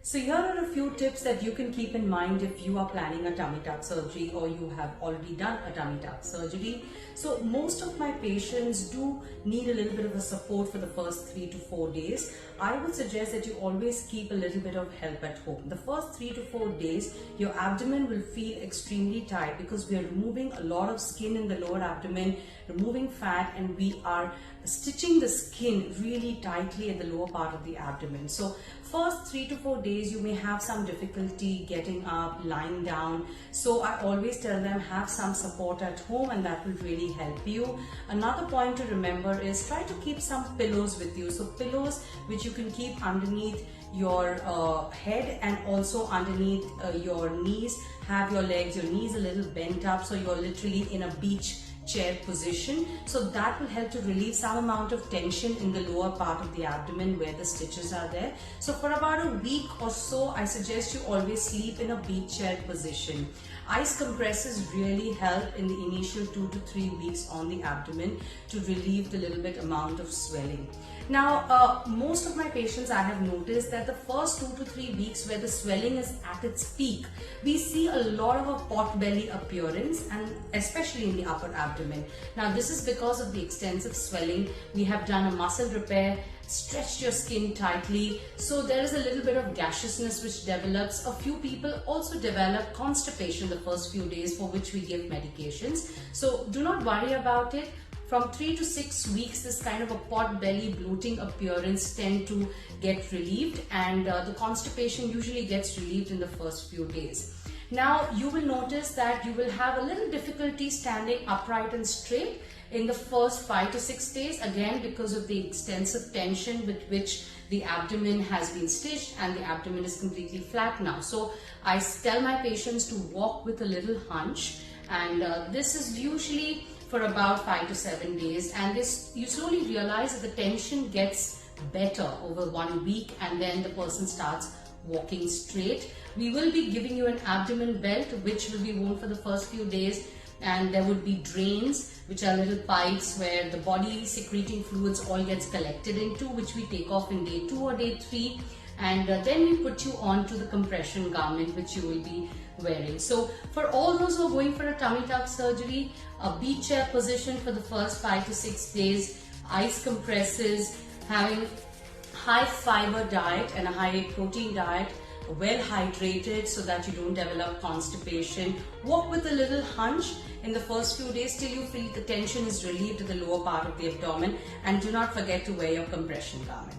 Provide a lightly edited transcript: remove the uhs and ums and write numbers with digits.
So here are a few tips that you can keep in mind if you are planning a tummy tuck surgery or you have already done a tummy tuck surgery. So most of my patients do need a little bit of a support for the first 3 to 4 days. I would suggest that you always keep a little bit of help at home. The first 3 to 4 days, your abdomen will feel extremely tight because we are removing a lot of skin in the lower abdomen, removing fat, and we are stitching the skin really tightly at the lower part of the abdomen. So first 3 to 4 days you may have some difficulty getting up, lying down. So I always tell them have some support at home, and that will really help you. Another point to remember is try to keep some pillows with you. So pillows which you can keep underneath your head and also underneath your knees. Have your legs, your knees a little bent up, so you're literally in a beach chair position. So that will help to relieve some amount of tension in the lower part of the abdomen where the stitches are there. So for about a week or so, I suggest you always sleep in a beach chair position. Ice compresses really help in the initial 2 to 3 weeks on the abdomen to relieve the little bit amount of swelling. Now, most of my patients, I have noticed that the first 2 to 3 weeks where the swelling is at its peak, we see a lot of a pot belly appearance, and especially in the upper abdomen. Now, this is because of the extensive swelling. We have done a muscle repair, stretched your skin tightly, so there is a little bit of gaseousness which develops. A few people also develop constipation the first few days, for which we give medications. So do not worry about it. From 3 to 6 weeks, this kind of a pot belly bloating appearance tend to get relieved, and the constipation usually gets relieved in the first few days. Now you will notice that you will have a little difficulty standing upright and straight in the first 5 to 6 days, again because of the extensive tension with which the abdomen has been stitched and the abdomen is completely flat now. So I tell my patients to walk with a little hunch, and this is usually for about 5 to 7 days, and this you slowly realize that the tension gets better over 1 week, and then the person starts walking straight. We will be giving you an abdomen belt which will be worn for the first few days, and there would be drains which are little pipes where the body secreting fluids all gets collected into, which we take off in day 2 or day 3, and then we put you on to the compression garment which you will be wearing. So for all those who are going for a tummy tuck surgery, a beach chair position for the first 5 to 6 days, ice compresses, having high fiber diet and a high protein diet, well hydrated so that you don't develop constipation. Walk with a little hunch in the first few days till you feel the tension is relieved at the lower part of the abdomen, and do not forget to wear your compression garment.